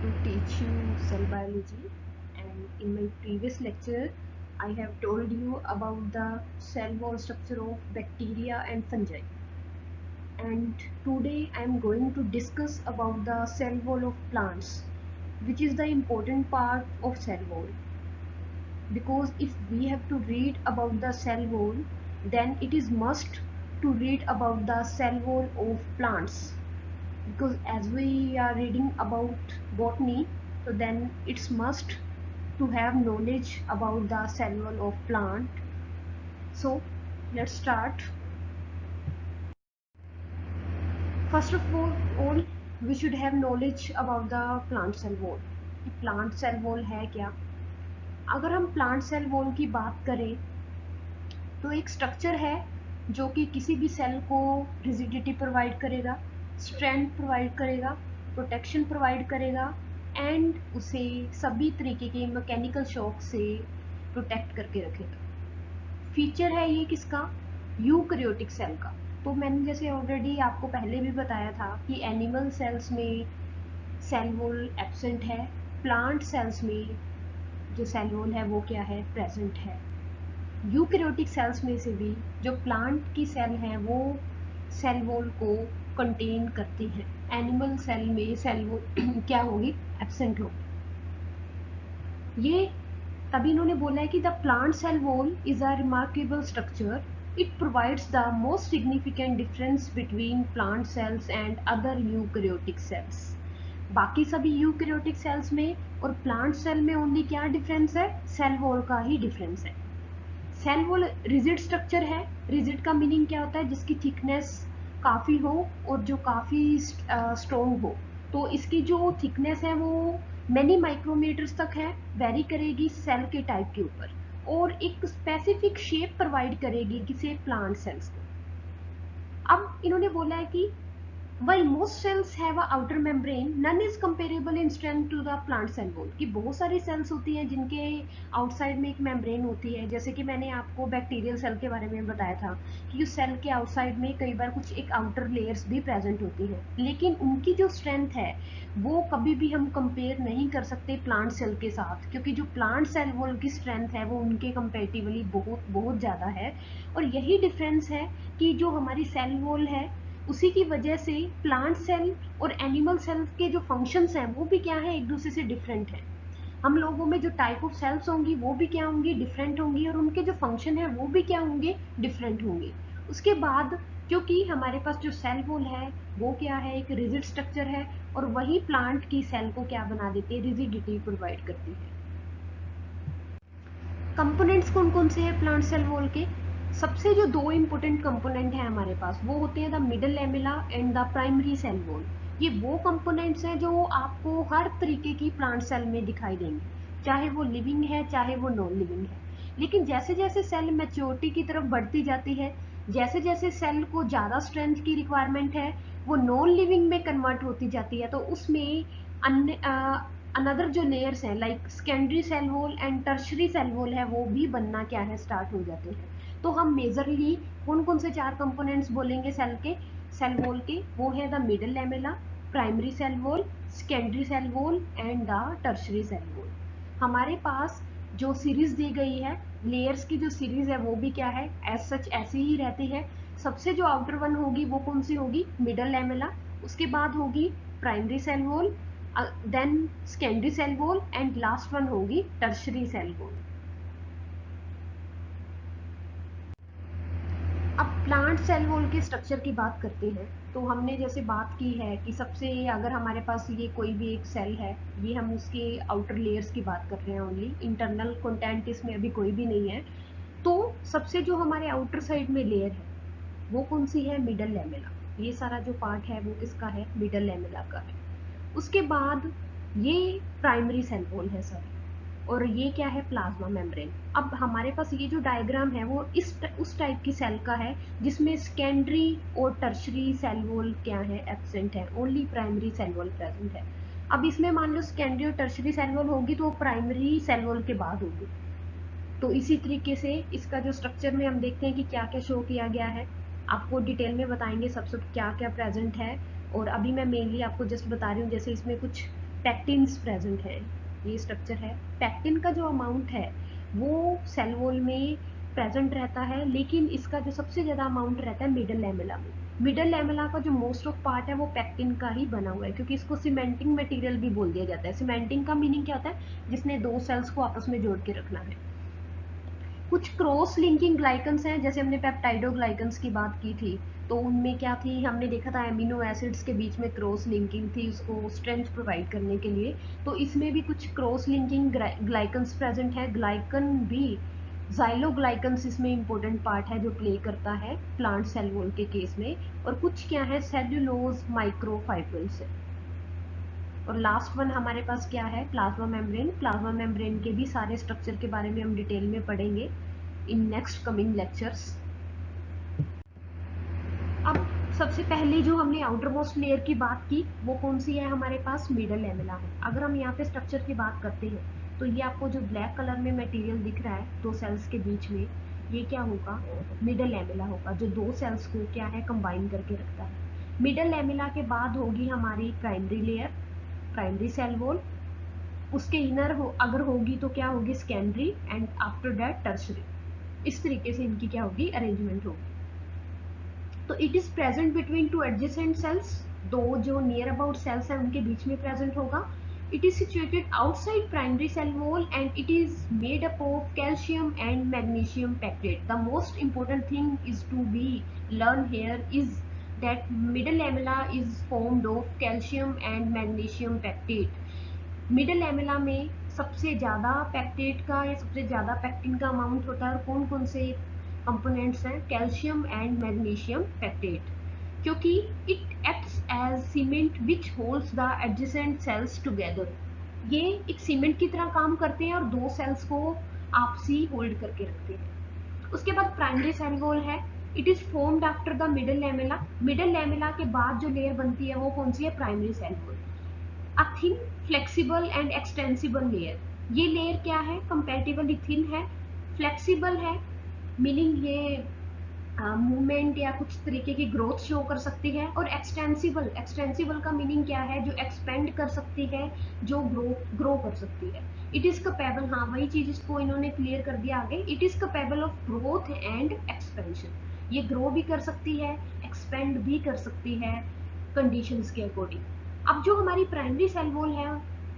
to teach you cell biology, and in my previous lecture I have told you about the cell wall structure of bacteria and fungi, and today I am going to discuss about the cell wall of plants, which is the important part of cell wall. Because if we have to read about the cell wall, then it is must to read about the cell wall of plants, because as we are reading about botany, so then it's must to have knowledge about the cell wall of plant. So let's start. First of all we should have knowledge about the plant cell wall. Plant cell wall है क्या? अगर हम plant cell wall की बात करें तो एक structure है जो कि किसी भी सेल को रिजिडिटी प्रोवाइड करेगा, स्ट्रेंथ प्रोवाइड करेगा, प्रोटेक्शन प्रोवाइड करेगा एंड उसे सभी तरीके के मैकेनिकल शॉक से प्रोटेक्ट करके रखेगा। फीचर है ये किसका? यूकैरियोटिक सेल का। तो मैंने जैसे ऑलरेडी आपको पहले भी बताया था कि एनिमल सेल्स में सेल वॉल एब्सेंट है, प्लांट सेल्स में जो सेल वॉल है वो क्या है? प्रेजेंट है। यूकैरियोटिक सेल्स में से भी जो प्लांट की सेल हैं वो सेल वॉल को कंटेन करती हैं। एनिमल सेल में सेल वॉल क्या होगी? एब्सेंट होगी। ये तभी इन्होंने बोला है कि the plant cell wall is a remarkable structure, it provides the most significant difference between plant cells and other eukaryotic cells. बाकी सभी यूकैरियोटिक सेल्स में और प्लांट सेल में ओनली क्या डिफरेंस है? सेल वॉल का ही डिफरेंस है। सेल वॉल रिजिड स्ट्रक्चर है। रिजिड का मीनिंग क्या होता है? जिसकी थिकनेस काफ़ी हो और जो काफ़ी स्ट्रॉन्ग हो। तो इसकी जो थिकनेस है वो मैनी माइक्रोमीटर्स तक है, वेरी करेगी सेल के टाइप के ऊपर, और एक स्पेसिफिक शेप प्रोवाइड करेगी किसे? प्लांट सेल्स को। अब इन्होंने बोला है कि While most cells have a outer membrane, none is comparable in strength to the plant cell wall। कि बहुत सारी सेल्स होती हैं जिनके आउटसाइड में एक मेम्ब्रेन होती है, जैसे कि मैंने आपको बैक्टीरियल सेल के बारे में बताया था कि उस सेल के आउटसाइड में कई बार कुछ एक आउटर लेयर्स भी प्रेजेंट होती हैं, लेकिन उनकी जो स्ट्रेंथ है वो कभी भी हम कंपेयर नहीं कर सकते प्लांट सेल के साथ, क्योंकि जो प्लांट सेल वॉल की स्ट्रेंथ है वो उनके कंपेरेटिवली बहुत बहुत ज़्यादा है। और यही डिफरेंस है कि जो हमारी सेल वॉल है उसी की वजह से प्लांट सेल और एनिमल सेल के जो फंक्शंस हैं वो भी क्या है? एक दूसरे से डिफरेंट है। हम लोगों में जो टाइप ऑफ सेल्स होंगी वो भी क्या होंगी? डिफरेंट होंगी, और उनके जो फंक्शन है वो भी क्या होंगे? डिफरेंट होंगे। उसके बाद क्योंकि हमारे पास जो सेल वॉल है वो क्या है? एक रिजिड स्ट्रक्चर है, और वही प्लांट की सेल को क्या बना देती है? रिजिडिटी प्रोवाइड करती है। कंपोनेंट्स कौन कौन से हैं प्लांट सेल वॉल के? सबसे जो दो इंपॉर्टेंट कंपोनेंट है हमारे पास वो होते हैं the middle lamella and the primary cell wall. ये वो कंपोनेंट्स हैं जो आपको हर तरीके की प्लांट सेल में दिखाई देंगे, चाहे वो लिविंग है चाहे वो नॉन लिविंग है। लेकिन जैसे जैसे सेल मैच्योरिटी की तरफ बढ़ती जाती है, जैसे जैसे सेल को ज़्यादा स्ट्रेंथ की रिक्वायरमेंट है, वो नॉन लिविंग में कन्वर्ट होती जाती है। तो उसमें अन्य अनदर जो लेयर्स हैं like secondary cell wall and tertiary cell wall है वो भी बनना क्या है? स्टार्ट हो जाते हैं। तो हम मेजरली कौन कौन से चार कंपोनेंट्स बोलेंगे सेल के, सेल वॉल के? वो है the middle lamella, primary cell wall, secondary cell wall and the tertiary cell wall. हमारे पास जो सीरीज दी गई है, लेयर्स की जो सीरीज है वो भी क्या है? एज सच ऐसी ही रहती है। सबसे जो आउटर वन होगी वो कौन सी होगी? Middle lamella. उसके बाद होगी primary cell wall, then secondary cell wall and last one होगी टर्शरी सेल वॉल। अब प्लांट सेल वॉल के स्ट्रक्चर की बात करते हैं। तो हमने जैसे बात की है कि सबसे अगर हमारे पास ये कोई भी एक सेल है, ये हम उसके आउटर लेयर्स की बात कर रहे हैं, ओनली इंटरनल कंटेंट इसमें अभी कोई भी नहीं है। तो सबसे जो हमारे आउटर साइड में लेयर है वो कौन सी है? Middle lamella. ये सारा जो पार्ट है वो किसका है? मिडल लैमेला का है। उसके बाद ये प्राइमरी सेल वॉल है सर, और ये क्या है? Plasma membrane. अब हमारे पास ये जो डायग्राम है वो उस टाइप की सेल का है जिसमें सेकेंडरी और टर्शरी सेल वॉल क्या है? एब्सेंट है, only primary cell wall present है। अब इसमें मान लो सेकेंडरी और टर्शरी सेल वॉल होगी तो वो प्राइमरी सेल वॉल के बाद होगी। तो इसी तरीके से इसका जो स्ट्रक्चर में हम देखते हैं कि क्या क्या शो किया गया है, आपको डिटेल में बताएंगे सब क्या क्या प्रेजेंट है। और अभी मैं मेनली आपको जस्ट बता रही हूँ, जैसे इसमें कुछ पैक्टिन्स प्रेजेंट है। ये स्ट्रक्चर है। पैक्टिन का जो अमाउंट है वो सेल वॉल में प्रेजेंट रहता है, लेकिन इसका जो सबसे ज़्यादा अमाउंट रहता है मिडल लैमेला में। मिडल लैमेला का जो मोस्ट ऑफ पार्ट है वो पैक्टिन का ही बना हुआ है, क्योंकि इसको सीमेंटिंग मटेरियल भी बोल दिया जाता है। सीमेंटिंग का मीनिंग क्या होता है? जिसने दो सेल्स को आपस में जोड़ के रखना है। कुछ क्रॉस लिंकिंग ग्लाइकन्स हैं, जैसे हमने पेप्टाइडोग्लाइकन्स की बात की थी, तो उनमें क्या थी, हमने देखा था एमिनो एसिड्स के बीच में क्रॉस लिंकिंग थी उसको स्ट्रेंथ प्रोवाइड करने के लिए। तो इसमें भी कुछ क्रॉस लिंकिंग ग्लाइकन्स प्रेजेंट है। ग्लाइकन भी जाइलोग्लाइकन्स इसमें इंपॉर्टेंट पार्ट है जो प्ले करता है प्लांट सेल वॉल के केस में। और कुछ क्या है, सेल्यूलोज माइक्रोफाइब्रिल्स है। और लास्ट वन हमारे पास क्या है, प्लाज्मा मेम्ब्रेन। प्लाज्मा मेम्ब्रेन के भी सारे स्ट्रक्चर के बारे में हम डिटेल में पढ़ेंगे इन नेक्स्ट कमिंग लेक्चर्स। अब सबसे पहले जो हमने आउटर मोस्ट लेयर की बात की वो कौन सी है, हमारे पास मिडल लैमेला है। अगर हम यहाँ पे स्ट्रक्चर की बात करते हैं तो ये आपको जो ब्लैक कलर में मटेरियल दिख रहा है दो सेल्स के बीच में, ये क्या होगा, मिडल लैमेला होगा, जो दो सेल्स को क्या है, कंबाइन करके रखता है। मिडल लैमेला के बाद होगी हमारी primary layer, primary cell wall. उसके इनर अगर होगी तो क्या होगी, secondary, and after that tertiary. इस तरीके से इनकी क्या होगी, अरेंजमेंट होगी। तो it is present between two adjacent cells, दो जो नियर अबाउट सेल्स हैं उनके बीच में प्रेजेंट होगा। It is situated outside primary cell wall and it is made up of calcium and magnesium pectate. The most important thing is to be learn here is that middle lamella is formed of calcium and magnesium pectate। Middle lamella में सबसे ज़्यादा pectate का या सबसे ज़्यादा pectin का amount होता है। और कौन कौन से कंपोनेंट्स हैं, कैल्शियम एंड मैग्नीशियम पैक्टेट, क्योंकि it acts as cement which holds the adjacent cells together. ये एक सीमेंट की तरह काम करते हैं और दो सेल्स को आपसी होल्ड करके रखते हैं। उसके बाद प्राइमरी सेल वॉल है। It is formed after the middle lamella. Middle lamella के बाद जो लेयर बनती है वो कौन सी है, primary cell wall. A thin flexible and extensible layer. ये लेयर क्या है, कंपैरेटिवली थिन है, फ्लेक्सिबल है, मीनिंग ये मूवमेंट या कुछ तरीके की ग्रोथ शो कर सकती है। और एक्सटेंसिबल, एक्सटेंसिबल का मीनिंग क्या है, जो एक्सपेंड कर सकती है, जो ग्रो कर सकती है। इट इज कैपेबल, हाँ वही चीज इसको इन्होंने क्लियर कर दिया आगे, it is capable of growth and expansion. ये ग्रो भी कर सकती है, एक्सपेंड भी कर सकती है कंडीशंस के अकॉर्डिंग। अब जो हमारी प्राइमरी सेल वॉल है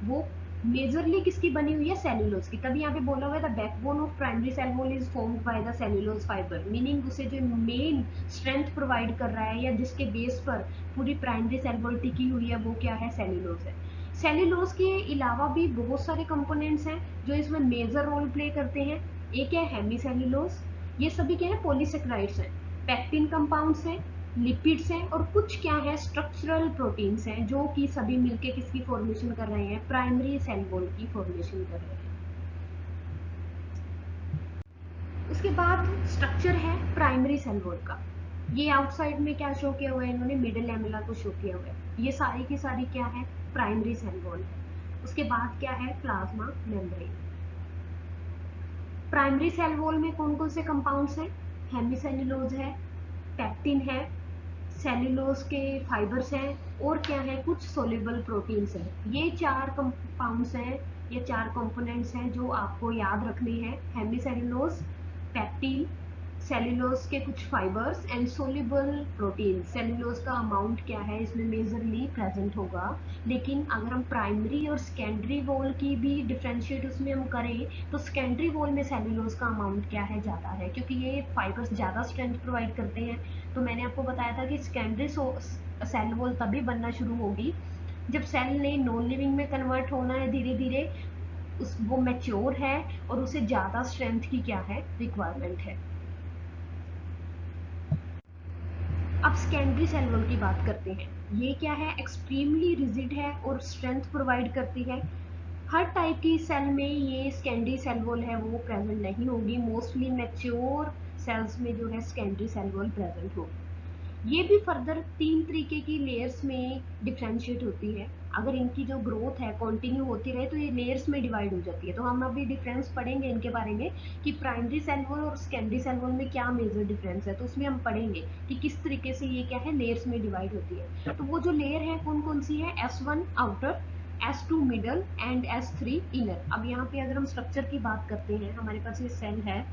वो मेजरली किसकी बनी हुई है, सेल्यूलोज की। तभी यहाँ पे बोला हुआ है the backbone of primary cell wall is formed by the cellulose fibre, meaning उसे जो मेन स्ट्रेंथ प्रोवाइड कर रहा है या जिसके बेस पर पूरी प्राइमरी सेल वॉल टिकी हुई है वो क्या है, सेल्यूलोज है। सेल्यूलोज के अलावा भी बहुत सारे कंपोनेंट्स हैं जो इसमें मेजर रोल प्ले करते हैं। एक है हेमी सेल्यूलोज, ये सभी क्या है, पॉलीसेक्राइड्स हैं, पैक्टिन कंपाउंड्स हैं, लिपिड्स हैं, और कुछ क्या है, स्ट्रक्चरल प्रोटीन्स हैं जो कि सभी मिलके किसकी फॉर्मेशन कर रहे हैं, प्राइमरी सेल वॉल की फॉर्मेशन कर रहे हैं। उसके बाद स्ट्रक्चर है प्राइमरी सेल वॉल का। ये आउटसाइड में क्या शो किया हुआ है, इन्होंने मिडल लैमेला को शो किया हुआ है। ये सारी की सारी क्या है, प्राइमरी सेल वॉल है। उसके बाद क्या है, plasma membrane. Primary cell wall में कौन कौन से कंपाउंड्स हैं, हेमीसेल्यूलोज है, पैक्टिन है, सेल्यूलोज के फाइबर्स हैं, और क्या है, कुछ सोल्यूबल प्रोटीन्स हैं। ये चार कंपाउंड्स हैं, ये चार कंपोनेंट्स हैं जो आपको याद रखने हैं, हेमीसेल्यूलोज, पैक्टिन, सेल्यूलोज के कुछ fibres and soluble protein. Cellulose का अमाउंट क्या है इसमें मेजरली प्रेजेंट होगा, लेकिन अगर हम प्राइमरी और सेकेंडरी वॉल की भी डिफ्रेंशिएट उसमें हम करें तो सेकेंडरी वॉल में सेल्यूलोज का अमाउंट क्या है, ज़्यादा है, क्योंकि ये फाइबर्स ज़्यादा स्ट्रेंथ प्रोवाइड करते हैं। तो मैंने आपको बताया था कि सेकेंडरी सेल वॉल तभी बनना शुरू होगी जब सेल ने नॉन लिविंग में कन्वर्ट होना है धीरे धीरे, वो मैच्योर है और उसे ज़्यादा स्ट्रेंथ की क्या है, रिक्वायरमेंट है। अब सेकेंडरी सेल वॉल की बात करते हैं। ये क्या है, एक्सट्रीमली रिजिड है और स्ट्रेंथ प्रोवाइड करती है। हर टाइप की सेल में ये सेकेंडरी सेल वॉल है वो प्रेजेंट नहीं होगी, मोस्टली मैच्योर सेल्स में जो है सेकेंडरी सेल वॉल प्रेजेंट होगी। ये भी फर्दर तीन तरीके की लेयर्स में डिफ्रेंशिएट होती है। अगर इनकी जो ग्रोथ है कंटिन्यू होती रहे तो ये लेयर्स में डिवाइड हो जाती है। तो हम अभी डिफरेंस पढ़ेंगे इनके बारे में कि प्राइमरी सेल वॉल और सेकेंडरी सेल वॉल में क्या मेजर डिफरेंस है, तो उसमें हम पढ़ेंगे कि किस तरीके से ये क्या है, लेयर्स में डिवाइड होती है। तो वो जो लेयर है कौन कौन सी है, S1 outer, S2 middle and S3 inner. अब यहाँ पे अगर हम स्ट्रक्चर की बात करते हैं, हमारे पास ये सेल है,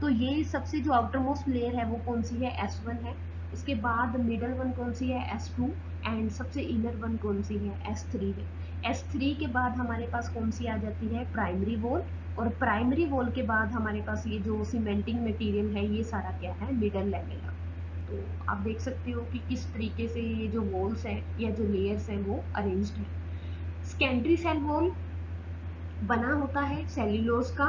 तो ये सबसे जो आउटर मोस्ट लेयर है वो कौन सी है, S1 है। उसके बाद मिडल वन कौन सी है, S2, एंड सबसे इनर वन कौन सी है, S3 है। S3 के बाद हमारे पास कौन सी आ जाती है, प्राइमरी वॉल, और प्राइमरी वॉल के बाद हमारे पास ये जो सीमेंटिंग मटेरियल है ये सारा क्या है, मिडल लेवल। तो आप देख सकते हो कि किस तरीके से ये जो वॉल्स हैं या जो लेयर्स हैं वो अरेंज्ड है। सेकेंडरी सेल वॉल बना होता है सेल्यूलोज का,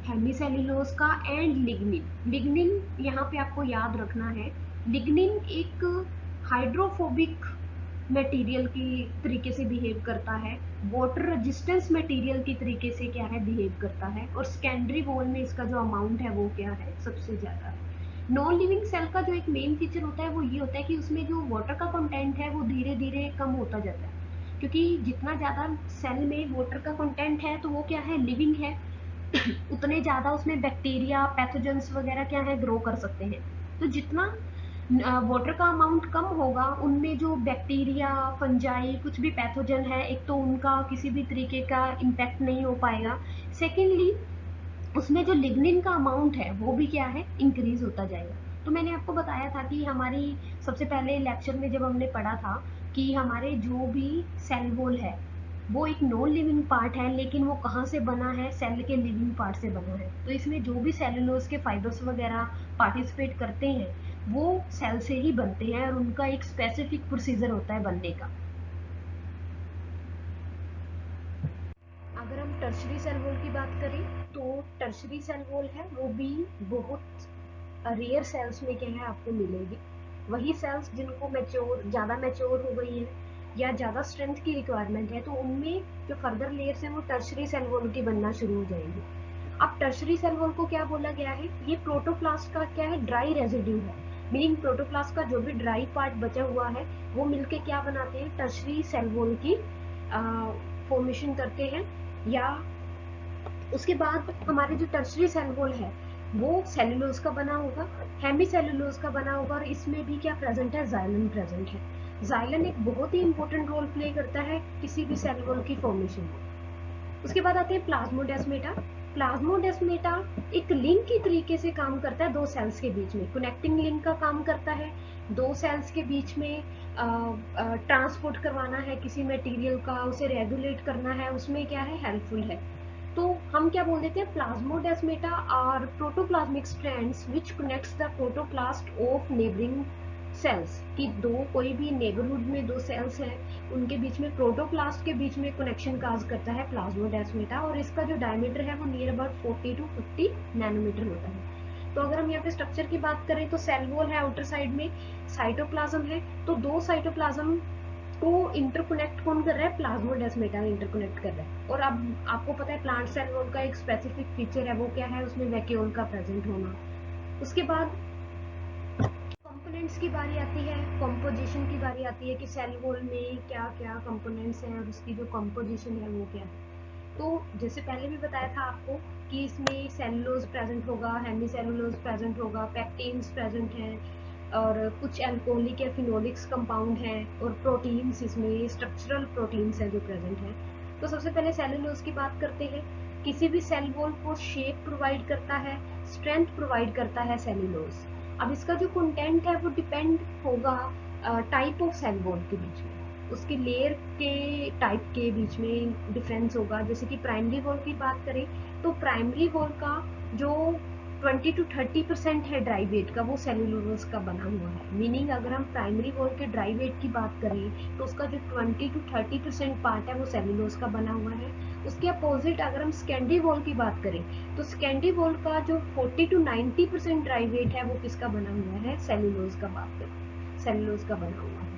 हेमीसेल्यूलोज का एंड लिग्निन। लिग्निन यहाँ पे आपको याद रखना है, लिग्निन एक हाइड्रोफोबिक मटेरियल की तरीके से बिहेव करता है, वाटर रेजिस्टेंस मटेरियल की तरीके से क्या है, बिहेव करता है, और सेकेंडरी वॉल में इसका जो अमाउंट है वो क्या है, सबसे ज्यादा है। नॉन लिविंग सेल का जो एक मेन फीचर होता है वो ये होता है कि उसमें जो वाटर का कंटेंट है वो धीरे धीरे कम होता जाता है, क्योंकि जितना ज़्यादा सेल में वाटर का कंटेंट है तो वो क्या है, लिविंग है, उतने ज़्यादा उसमें बैक्टीरिया पैथोजेंस वगैरह क्या है, ग्रो कर सकते हैं। तो जितना वाटर का अमाउंट कम होगा, उनमें जो बैक्टीरिया फंजाई कुछ भी पैथोजन है, एक तो उनका किसी भी तरीके का इम्पैक्ट नहीं हो पाएगा, सेकेंडली उसमें जो लिग्निन का अमाउंट है वो भी क्या है, इंक्रीज होता जाएगा। तो मैंने आपको बताया था कि हमारी सबसे पहले लेक्चर में जब हमने पढ़ा था कि हमारे जो भी सेल वॉल है वो एक नॉन लिविंग पार्ट है, लेकिन वो कहाँ से बना है, सेल के लिविंग पार्ट से बना है। तो इसमें जो भी सेलुलोज के फाइबर्स वगैरह पार्टिसिपेट करते हैं वो सेल से ही बनते हैं, और उनका एक स्पेसिफिक प्रोसीजर होता है बनने का। अगर हम टर्शरी सेल वॉल की बात करें तो टर्शरी सेल वॉल है वो भी बहुत रेयर सेल्स में क्या है आपको मिलेगी। वही सेल्स जिनको ज़्यादा मैच्योर हो गई है या ज़्यादा स्ट्रेंथ की रिक्वायरमेंट है, तो उनमें जो फर्दर लेयर्स हैं वो टर्शरी सेल वॉल की बनना शुरू हो जाएंगी। अब टर्शरी सेल वॉल को क्या बोला गया है, ये प्रोटोप्लास्ट का क्या है, ड्राई रेजिड्यू है। मीनिंग प्रोटोप्लास्ट का जो भी ड्राई पार्ट बचा हुआ है वो मिलके क्या बनाते हैं, टर्शरी सेल वॉल की फॉर्मेशन करते हैं। या उसके बाद हमारे जो टर्शरी सेल वॉल है वो सेलुलोज का बना होगा, हेमी सेलुलोज का बना होगा, और इसमें भी क्या प्रेजेंट है, जाइलन प्रेजेंट है। जाइलन एक बहुत ही इंपॉर्टेंट रोल प्ले करता है किसी भी सेल वॉल की फॉर्मेशन में। उसके बाद आते हैं प्लाज्मोडेस्मेटा। प्लाज्मोडेस्मेटा एक लिंक की तरीके से काम करता है दो सेल्स के बीच में, कनेक्टिंग लिंक का काम करता है, दो सेल्स के बीच में ट्रांसपोर्ट करवाना है किसी मटेरियल का, उसे रेगुलेट करना है, उसमें क्या है, हेल्पफुल है। तो हम क्या बोल देते हैं, plasmodesmata are protoplasmic strands which connects the protoplast of neighbouring cells. कि दो कोई भी नेबरहुड में दो सेल्स हैं उनके बीच में, प्रोटोप्लास्ट के बीच में कनेक्शन काज करता है प्लाज्मोडेस्मेटा, और इसका जो डायमीटर है वो नियर अबाउट 40 to 50 नैनोमीटर होता है। तो अगर हम यहाँ पे स्ट्रक्चर की बात करें तो सेल वॉल है आउटर साइड में, साइटोप्लाज्म है, तो दो साइटोप्लाज्म को इंटरकनेक्ट कौन कर रहा है, प्लाज्मोडेस्मेटा इंटरकनेक्ट कर रहा है। और अब आपको पता है प्लांट सेल वॉल का एक स्पेसिफिक फीचर है, वो क्या है, उसमें वैक्यूल का प्रेजेंट होना। उसके बाद कंपोनेंट्स की बारी आती है, कंपोजिशन की बारी आती है कि सेल वॉल में क्या क्या कंपोनेंट्स हैं और उसकी जो कंपोजिशन है वो क्या है। तो जैसे पहले भी बताया था आपको कि इसमें सेलुलोज प्रेजेंट होगा, हेमी सेलुलोज प्रेजेंट होगा, पैक्टिन्स प्रेजेंट हैं, और कुछ एल्कोहलिक या फिनोलिक्स कंपाउंड हैं, और प्रोटीन्स, इसमें स्ट्रक्चरल प्रोटीन्स हैं जो प्रेजेंट हैं। तो सबसे पहले सेलुलोज की बात करते हैं। किसी भी सेल वॉल को शेप प्रोवाइड करता है, स्ट्रेंथ प्रोवाइड करता है सेलुलोज। अब इसका जो कंटेंट है वो डिपेंड होगा टाइप ऑफ सेल वॉल के बीच में, उसके लेयर के टाइप के बीच में डिफरेंस होगा। जैसे कि प्राइमरी वॉल की बात करें तो प्राइमरी वॉल का जो 20 to 30% है ड्राई वेट का, वो सेलुलोज का बना हुआ है। मीनिंग अगर हम प्राइमरी वॉल के ड्राई वेट की बात करें तो उसका जो 20 to 30% पार्ट है वो सेलुलोज का बना हुआ है। उसके अपोजिट अगर हम सेकेंडरी वॉल की बात करें तो सेकेंडरी वॉल का जो 40 to 90% ड्राई वेट है वो किसका बना हुआ है, सेलुलोज का बात करें, सेलुलोज का बना हुआ है।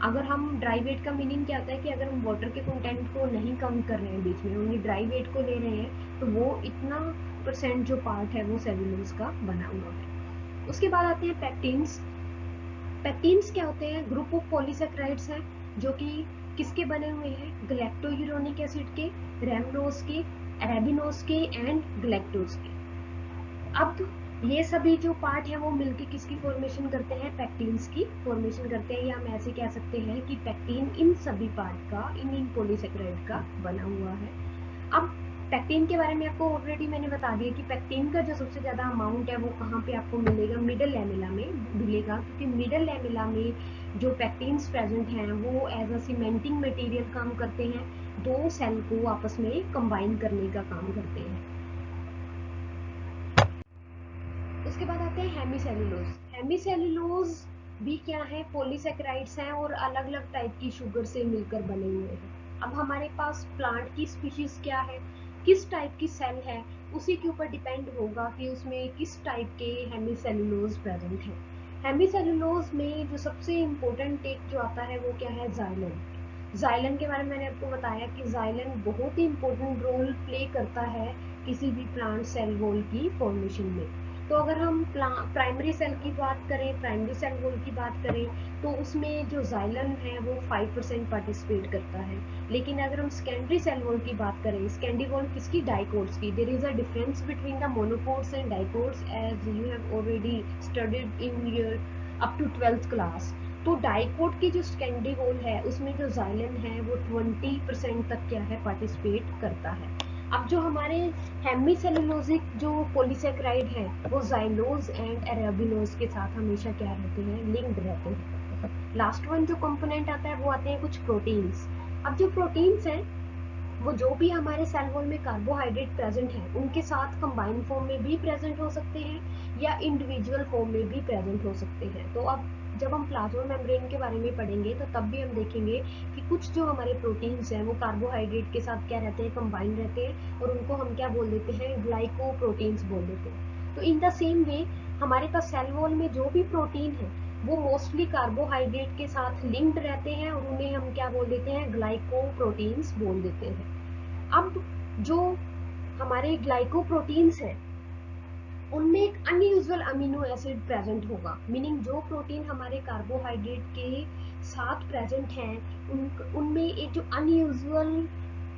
अगर हम ड्राई वेट का मीनिंग क्या होता है कि अगर हम वाटर के कंटेंट को नहीं कम कर रहे हैं बीच में, ओनली ड्राई वेट को ले रहे हैं, तो वो इतना परसेंट जो पार्ट है वो सेलुलोज का बना हुआ है। उसके बाद आते हैं पैक्टिन्स। पैक्टिन्स क्या होते हैं, ग्रुप ऑफ पॉलीसेक्राइड्स हैं जो कि किसके बने हुए हैं, गैलेक्टोयूरोनिक एसिड के, रैमनोज के, अरेबिनोज के एंड गैलेक्टोज के। अब ये सभी जो पार्ट है वो मिलके किसकी फॉर्मेशन करते हैं, पैक्टीन्स की फॉर्मेशन करते हैं, या हम ऐसे कह सकते हैं कि पैक्टीन इन सभी पार्ट का, इन पॉलीसेकेराइड का बना हुआ है। अब पैक्टीन के बारे में आपको ऑलरेडी मैंने बता दिया कि पैक्टीन का जो सबसे ज़्यादा अमाउंट है वो कहाँ पे आपको मिलेगा, मिडल लैमेला में मिलेगा, क्योंकि मिडल लैमेला में जो पैक्टीन्स प्रेजेंट हैं वो एज अ सीमेंटिंग मटेरियल काम करते हैं, दो सेल को आपस में कंबाइन करने का काम करते हैं। उसके बाद आते हैं हेमीसेल्यूलोज। हेमीसेल्यूलोज भी क्या है, पॉलीसेकेराइड्स हैं और अलग अलग टाइप की शुगर से मिलकर बने हुए हैं। अब हमारे पास प्लांट की स्पीशीज क्या है, किस टाइप की सेल है, उसी के ऊपर डिपेंड होगा कि उसमें किस टाइप के हेमीसेल्यूलोज प्रेजेंट है। हेमीसेल्यूलोज में जो सबसे इम्पोर्टेंट एक जो आता है वो क्या है, जाइलन। जाइलन के बारे में मैंने आपको बताया कि जाइलन बहुत ही इम्पोर्टेंट रोल प्ले करता है किसी भी प्लांट सेल वॉल की फॉर्मेशन में। तो अगर हम प्राइमरी सेल की बात करें, प्राइमरी सेल वॉल की बात करें, तो उसमें जो जाइलन है वो 5% पार्टिसिपेट करता है। लेकिन अगर हम सेकेंडरी सेल वॉल की बात करें, सेकेंडरी वॉल किसकी, डाइकोट्स की, there is a difference between the monocots and dicots as you have already studied in your up to 12th class. तो डाइकोट की जो सेकेंडरी वॉल है उसमें जो जाइलन है वो 20% तक क्या है, पार्टिसिपेट करता है। अब जो हमारे हेमीसेल्यूलोजिक जो पॉलीसेकेराइड है वो जाइलोज एंड अरेबिनोज के साथ हमेशा क्या रहते हैं, लिंक्ड रहते हैं। लास्ट वन जो कंपोनेंट आता है वो आते हैं कुछ प्रोटीन्स। अब जो प्रोटीन्स हैं वो जो भी हमारे सेल वॉल में कार्बोहाइड्रेट प्रेजेंट है उनके साथ कंबाइन फॉर्म में भी प्रेजेंट हो सकते हैं या इंडिविजुअल फॉर्म में भी प्रेजेंट हो सकते हैं। तो अब जब हम प्लाज्मा मेम्ब्रेन के बारे में पढ़ेंगे तो तब भी हम देखेंगे कि कुछ जो हमारे प्रोटीन्स हैं वो कार्बोहाइड्रेट के साथ क्या रहते हैं, कंबाइन रहते हैं, और उनको हम क्या बोल देते हैं, ग्लाइकोप्रोटीन्स बोल देते हैं। तो इन द सेम वे हमारे पास सेल वॉल में जो भी प्रोटीन है वो मोस्टली कार्बोहाइड्रेट के साथ लिंक्ड रहते हैं और उन्हें हम क्या बोल देते हैं, ग्लाइकोप्रोटीन्स बोल देते हैं। अब जो हमारे ग्लाइकोप्रोटीन्स हैं उनमें एक अनयूजुअल अमीनो एसिड प्रेजेंट होगा, मीनिंग जो प्रोटीन हमारे कार्बोहाइड्रेट के साथ प्रेजेंट हैं उनमें एक जो अनयूजुअल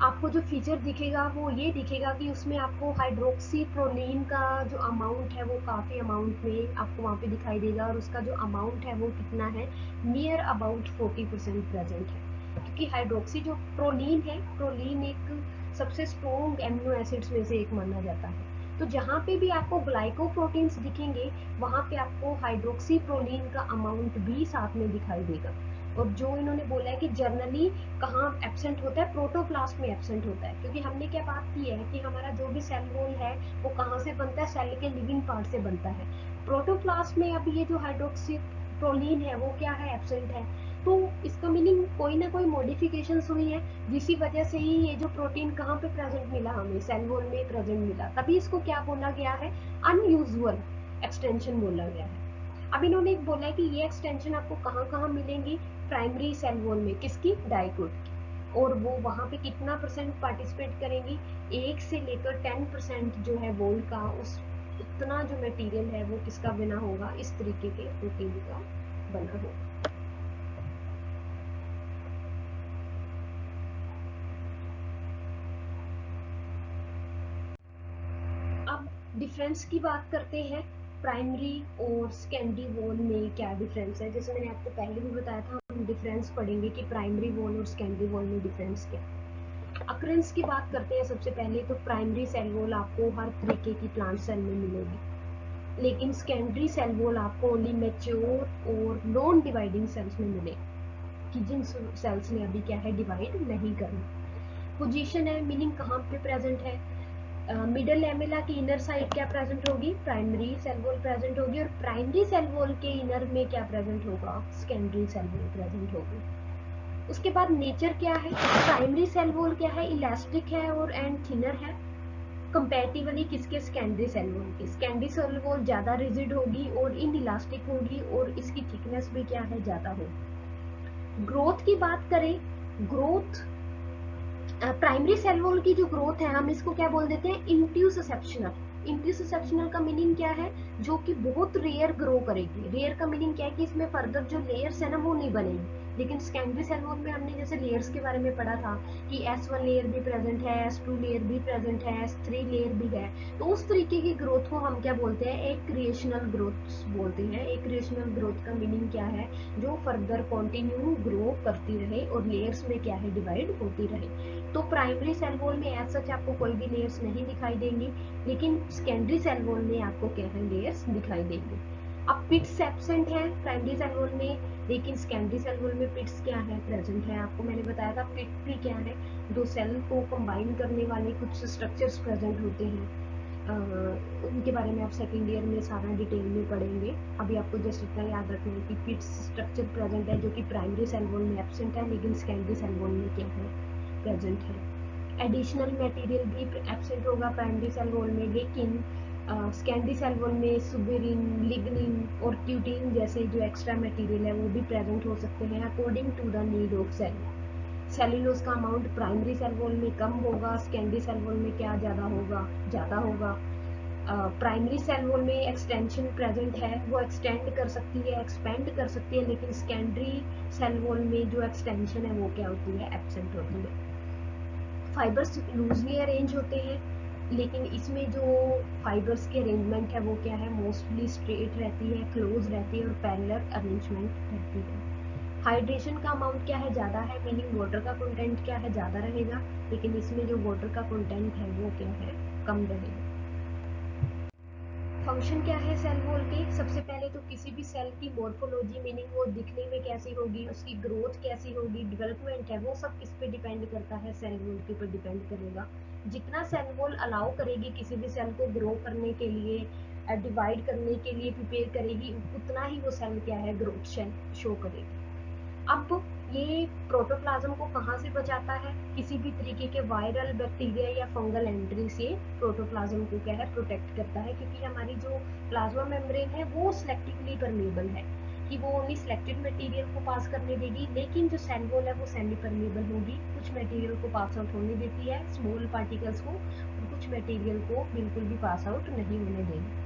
आपको जो फीचर दिखेगा वो ये दिखेगा कि उसमें आपको हाइड्रोक्सी प्रोलीन का जो अमाउंट है वो काफ़ी अमाउंट में आपको वहाँ पे दिखाई देगा, और उसका जो अमाउंट है वो कितना है, नियर अबाउट 40% प्रेजेंट है। क्योंकि हाइड्रोक्सी जो प्रोलीन है, प्रोलीन एक सबसे स्ट्रॉन्ग एमिनो एसिड्स में से एक माना जाता है। तो जहाँ पे भी आपको ग्लाइकोप्रोटीन्स दिखेंगे वहाँ पे आपको हाइड्रोक्सी प्रोलीन का अमाउंट भी साथ में दिखाई देगा। और जो इन्होंने बोला है कि जर्नली कहाँ एब्सेंट होता है, प्रोटोप्लास्ट में एब्सेंट होता है, क्योंकि हमने क्या बात की है कि हमारा जो भी सेल वॉल है वो कहाँ से बनता है, सेल के लिविंग पार्ट से बनता है। प्रोटोप्लास्ट में अब ये जो हाइड्रोक्सी प्रोलीन है वो क्या है, एब्सेंट है। तो इसका मीनिंग कोई ना कोई मॉडिफिकेशन हुई है जिसकी वजह से ही ये जो प्रोटीन कहाँ पे प्रेजेंट मिला, हमें सेल वॉल में प्रेजेंट मिला, तभी इसको क्या बोला गया है, अनयूजुअल एक्सटेंशन बोला गया है। अब इन्होंने एक बोला है कि ये एक्सटेंशन आपको कहाँ कहाँ मिलेंगी, प्राइमरी सेल वॉल में, किसकी, डाइकोट की, और वो वहाँ पे कितना परसेंट पार्टिसिपेट करेंगी, 1 से लेकर 10% जो है वॉल का उस उतना जो मटेरियल है वो किसका बना होगा, इस तरीके के प्रोटीन का बना होगा। अब डिफरेंस की बात करते हैं, प्राइमरी और सेकेंडरी वॉल में क्या डिफरेंस है। जैसे मैंने आपको पहले भी बताया था, हम डिफरेंस पढ़ेंगे कि प्राइमरी वॉल और सेकेंडरी वॉल में डिफरेंस क्या है। अक्रेंस की बात करते हैं सबसे पहले, तो प्राइमरी सेल वॉल आपको हर तरीके की प्लांट सेल में मिलेगी, लेकिन सेकेंडरी सेल वॉल आपको ओनली मैच्योर और नॉन डिवाइडिंग सेल्स में मिलेगी, कि जिन सेल्स ने अभी क्या है, डिवाइड नहीं करना। पोजीशन है, मीनिंग कहाँ पे प्रेजेंट है, मिडल लैमेला की इनर साइड क्या प्रेजेंट होगी, प्राइमरी सेल वॉल प्रेजेंट होगी, और प्राइमरी सेल वॉल के इनर में क्या प्रेजेंट होगा, सेकेंडरी सेल वॉल प्रेजेंट होगी। उसके बाद नेचर क्या है, प्राइमरी सेल वॉल क्या है, इलास्टिक है और एंड थिनर है कंपैरेटिवली किसके, सेकेंडरी सेल वॉल की। सेकेंडरी सेल वॉल ज्यादा रिजिड होगी और इन इलास्टिक होगी और इसकी थिकनेस भी क्या है, ज्यादा होगी। ग्रोथ की बात करें, ग्रोथ प्राइमरी सेल वॉल की जो ग्रोथ है हम इसको क्या बोल देते हैं, इंट्यूससेप्शनल। इंट्यूससेप्शनल का मीनिंग क्या है, जो कि बहुत रेयर ग्रो करेगी। रेयर का मीनिंग क्या है कि इसमें फर्दर जो लेयर्स है ना वो नहीं बनेगी, लेकिन सेकेंडरी सेल वॉल में हमने जैसे लेयर्स के बारे में पढ़ा था कि S1 लेयर भी प्रेजेंट है, S2 लेयर भी प्रेजेंट है, S3 लेयर भी है। तो उस तरीके की ग्रोथ को हम क्या बोलते हैं, एक क्रिएशनल ग्रोथ बोलते हैं। एक क्रिएशनल ग्रोथ का मीनिंग क्या है, जो फर्दर कंटिन्यू ग्रो करती रहे और लेयर्स में क्या है, डिवाइड होती रहे। तो प्राइमरी सेल वॉल में एज सच आपको कोई भी लेयर्स नहीं दिखाई देंगी, लेकिन सेकेंडरी सेल वॉल में आपको क्या है, लेयर्स दिखाई देंगे। अब पिट्स एब्सेंट है प्राइमरी सेल वॉल में, लेकिन सेकेंडरी सेल वॉल में पिट्स क्या है, प्रेजेंट है। आपको मैंने बताया था पिट भी क्या है, दो सेल को कंबाइन करने वाले कुछ स्ट्रक्चर्स प्रेजेंट होते हैं। उनके बारे में आप सेकेंड ईयर में सारा डिटेल में पढ़ेंगे। अभी आपको जस्ट इतना याद रखना है कि पिट्स स्ट्रक्चर प्रेजेंट है जो कि प्राइमरी सेल वॉल में एब्सेंट है, लेकिन सेकेंडरी सेल वॉल में क्या है, प्रेजेंट है। एडिशनल मटेरियल भी एब्सेंट होगा प्राइमरी सेल वॉल में, लेकिन सेकेंडरी सेल वॉल में सुबेरिन, लिग्निन और क्यूटीन जैसे जो एक्स्ट्रा मटेरियल है वो भी प्रेजेंट हो सकते हैं according to the need of cell. Cellulose का अमाउंट प्राइमरी सेल वॉल में कम होगा, सेकेंडरी सेल वॉल में क्या ज़्यादा होगा, ज़्यादा होगा। प्राइमरी सेल वॉल में एक्सटेंशन प्रेजेंट है, वो एक्सटेंड कर सकती है, एक्सपेंड कर सकती है, लेकिन सेकेंडरी सेल वॉल में जो एक्सटेंशन है वो क्या होती है, एब्सेंट होती है। फाइबर्स लूजली अरेंज होते हैं, लेकिन इसमें जो फाइबर्स की अरेंजमेंट है वो क्या है, मोस्टली स्ट्रेट रहती है, क्लोज रहती है और पैरेलल अरेंजमेंट रहती है। हाइड्रेशन का अमाउंट क्या है, ज़्यादा है, मीनिंग वाटर का कंटेंट क्या है, ज़्यादा रहेगा, लेकिन इसमें जो वाटर का कंटेंट है वो क्या है, कम रहेगा। फंक्शन क्या है सेल वॉल के, सबसे पहले तो किसी भी सेल की मॉर्फोलॉजी, मीनिंग वो दिखने में कैसी होगी, उसकी ग्रोथ कैसी होगी, डेवलपमेंट है, वो सब किस पे डिपेंड करता है, सेल वॉल के ऊपर डिपेंड करेगा। जितना सेल वॉल अलाउ करेगी किसी भी सेल को ग्रो करने के लिए, डिवाइड करने के लिए प्रिपेयर करेगी, उतना ही वो सेल क्या है, ग्रोथ शो करेगी। अब ये प्रोटोप्लाज्म को कहाँ से बचाता है, किसी भी तरीके के वायरल, बैक्टीरिया या फंगल एंट्री से प्रोटोप्लाज्म को क्या है, प्रोटेक्ट करता है, क्योंकि हमारी जो प्लाज्मा मेम्ब्रेन है वो सिलेक्टिवली परमेबल है, कि वो ओनली सिलेक्टेड मटेरियल को पास करने देगी, लेकिन जो सेल वॉल है वो सेमी परमेबल होगी, कुछ मटेरियल को पास आउट होने देती है, स्मॉल पार्टिकल्स को, और कुछ मटेरियल को बिल्कुल भी पास आउट नहीं होने देगी।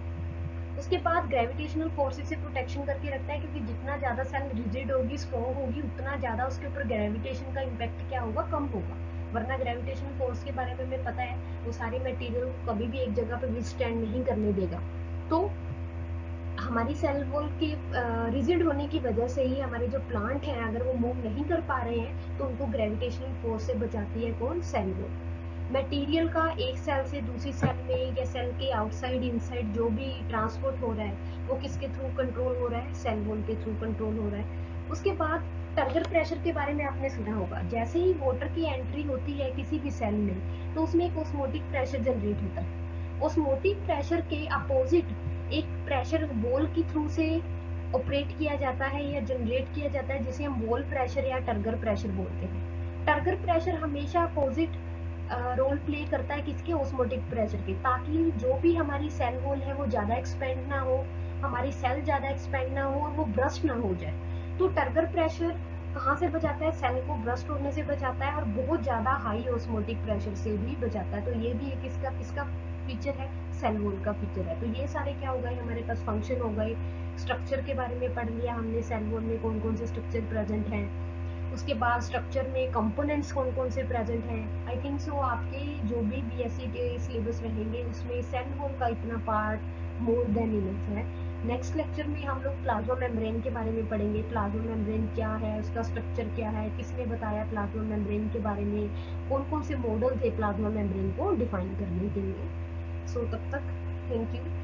उसके बाद ग्रेविटेशनल फोर्सेस से प्रोटेक्शन करके रखता है, क्योंकि जितना ज़्यादा सेल रिजिड होगी, स्ट्रॉन्ग होगी, उतना ज़्यादा उसके ऊपर ग्रेविटेशन का इम्पैक्ट क्या होगा, कम होगा। वरना ग्रेविटेशनल फोर्स के बारे में हमें पता है, वो सारे मटेरियल को कभी भी एक जगह पे विथस्टैंड नहीं करने देगा। तो हमारी सेल वॉल के रिजिड होने की वजह से ही हमारे जो प्लांट हैं, अगर वो मूव नहीं कर पा रहे हैं तो उनको ग्रेविटेशनल फोर्स से बचाती है कौन, सेल वॉल। मटेरियल का एक सेल से दूसरी सेल में या सेल के आउटसाइड इनसाइड जो भी ट्रांसपोर्ट हो रहा है वो किसके थ्रू कंट्रोल हो रहा है, सेल वॉल के थ्रू कंट्रोल हो रहा है। उसके बाद टर्गर प्रेशर के बारे में आपने सुना होगा, जैसे ही वाटर की एंट्री होती है किसी भी सेल में तो उसमें एक ऑस्मोटिक प्रेशर जनरेट होता है। ऑस्मोटिक प्रेशर के अपोजिट एक प्रेशर वॉल के थ्रू से ऑपरेट किया जाता है या जनरेट किया जाता है, जिसे हम वॉल प्रेशर या टर्गर प्रेशर बोलते हैं। टर्गर प्रेशर हमेशा अपोजिट रोल प्ले करता है किसके, ऑस्मोटिक प्रेशर के, ताकि जो भी हमारी सेल वॉल है वो ज़्यादा एक्सपेंड ना हो, हमारी सेल ज़्यादा एक्सपेंड ना हो और वो ब्रस्ट ना हो जाए। तो टर्गर प्रेशर कहाँ से बचाता है, सेल को ब्रस्ट होने से बचाता है और बहुत ज़्यादा हाई ऑस्मोटिक प्रेशर से भी बचाता है। तो ये भी एक किसका किसका फीचर है, सेल वॉल का फीचर है। तो ये सारे क्या हो गए, हमारे पास फंक्शन हो गए। स्ट्रक्चर के बारे में पढ़ लिया हमने, सेल वॉल में कौन कौन से स्ट्रक्चर प्रेजेंट हैं। उसके बाद स्ट्रक्चर में कंपोनेंट्स कौन कौन से प्रेजेंट हैं। आई थिंक सो आपके जो भी बीएससी के सिलेबस रहेंगे उसमें सेल वॉल का इतना पार्ट मोर देन इनफ है। नेक्स्ट लेक्चर में हम लोग प्लाज्मा मेम्ब्रेन के बारे में पढ़ेंगे। प्लाज्मा मेम्ब्रेन क्या है, उसका स्ट्रक्चर क्या है, किसने बताया प्लाज्मा मेम्ब्रेन के बारे में, कौन कौन से मॉडल थे प्लाज्मा मेम्ब्रेन को डिफाइन करने के लिए। सो तब तक थैंक यू।